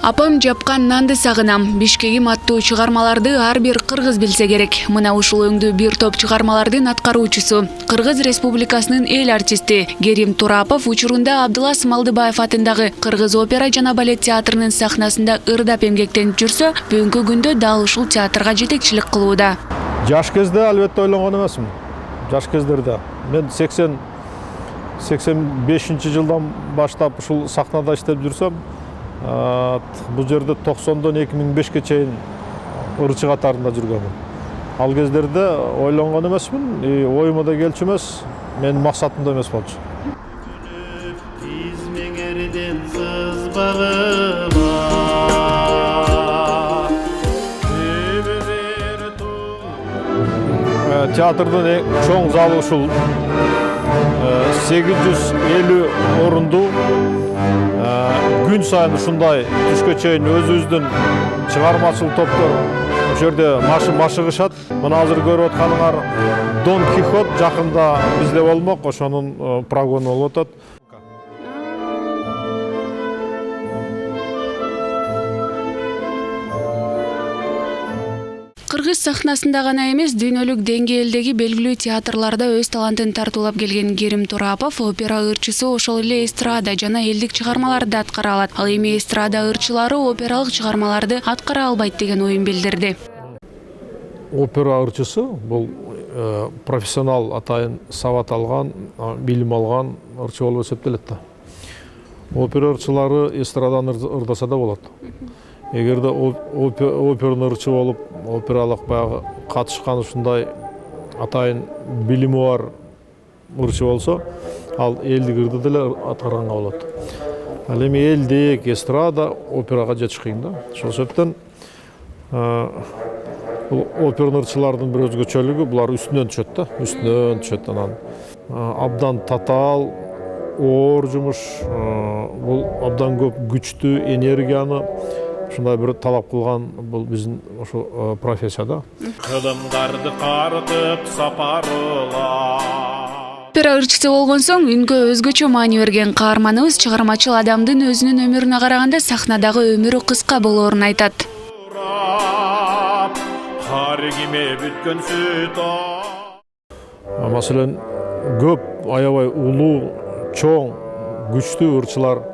Апам жапкан нанды сагынам. Бишкегим аттуу чыгармаларды ар бир кыргыз билсе керек. Мына ушул өңдүү бир топ чыгармалардын аткаруучусу, Кыргыз Республикасынын эл артисти Керим Турапов учурунда Абдулла Смалдыбаев атындагы Кыргыз опера жана балет театрынын сахнасында ырдап эмгектенип жүрсө, бүгүнкү күндө дал ушул театрга жетекчилик кылууда. Жаш кезде албетте ойлонгон эмесмин. Жаш кездерде мен 85 жылдан баштап ушул сахнада иштеп жүрсөм, бул жерде 90-дон 2005-ке чейин ырчы катарында жүргөмүн. Ал кездерде ойлонгон эмесмин, оюма да келчү эмес, менин максатым да эмес болчу. Театрдын чоң залы ушул 850 орундуу. Gün сайын ушундай түшкө чейин өзүбүздүн чыгармачыл топтор ошол жерде машыгышат. Мына азыр көрүп атканыңар Дон Кихот жакында бизде болмок, ошонун прогону болуп атат. Кыргыз сахнасында гана эмес, дүйнөлүк деңгээлдеги белгилүү театрларда өз талантын тартуулап келген Керим Турапов опера ырчысы ошол эле эстрада жана элдик чыгармаларды аткара алат. Ал эми эстрада ырчылары опералык чыгармаларды аткара албайт деген оюн билдирди. Опера ырчысы бул профессионал атайын сабат алган, билим алган ырчы болуп эсептелет да. Опера ырчылары эстрадан ырдаса да болот. Эгерде операны ырчы болуп, опералык баягы катышкан ушундай атайын билими бар ырчы болсо, ал элдик ырды деле аткарганга болот. Ал эми элдик, эстрада операга жетиш кыйын да. Ошол себептен бул операны ырчылардын бир өзгөчөлүгү, булар үстүнөн түшөт да, үстүнөн түшөт анан. Абдан татаал, оор жумуш, бул абдан көп күчтүү энергияны ушундай бир талап кылган бул биздин ошо профессия да. Кылымдарды карытып сапарыла. Опера ырчысы болгон соң үнкө өзгөчө маани берген каарманыбыз чыгармачыл адамдын өзүнүн өмүрүнө караганда сахнадагы өмүрү кыска болоорун айтат. Маселен, көп аябай улуу, чоң, күчтүү ырчылар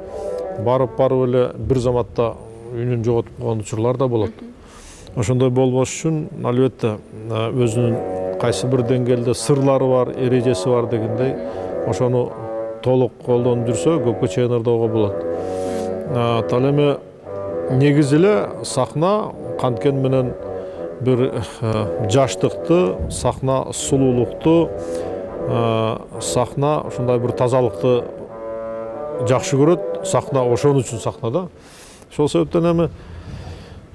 барып эле бир заматта үнүн жоготуп калган учурлар да болот. Ошондой болбош үчүн албетте өзүнүн кайсы бир деңгээлде сырлары бар, эрежеси бар дегендей, ошону толук колдонуп жүрсө, көпкө чейин ырдоого болот. Ал эми негизи эле сахна канткен менен бир жаштыкты, сахна сулуулукту, сахна ушундай бир тазалыкты жакшы көрөт, сахна ошон үчүн сахна да. Ошол себептен эми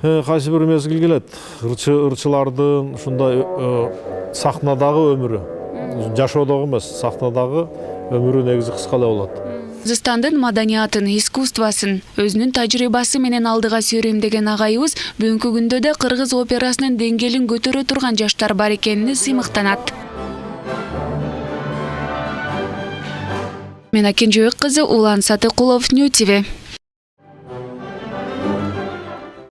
кайсы бир мезгил келет, ырчылардын ушундай сахнадагы өмүрү, жашоодогу эмес, сахнадагы өмүрү негизи кыска эле болот. Кыргызстандын маданиятын, искусствосын, өзүнүн тажрыйбасы менен алдыга сүйрөмдөгөн агайыбыз бүгүнкү күндө да кыргыз операсынын деңгээлин көтөрө турган жаштар бар экенине сыймыктанат. Мен Акенжебек кызы, Улан Сатыкулов, Нью ТВ.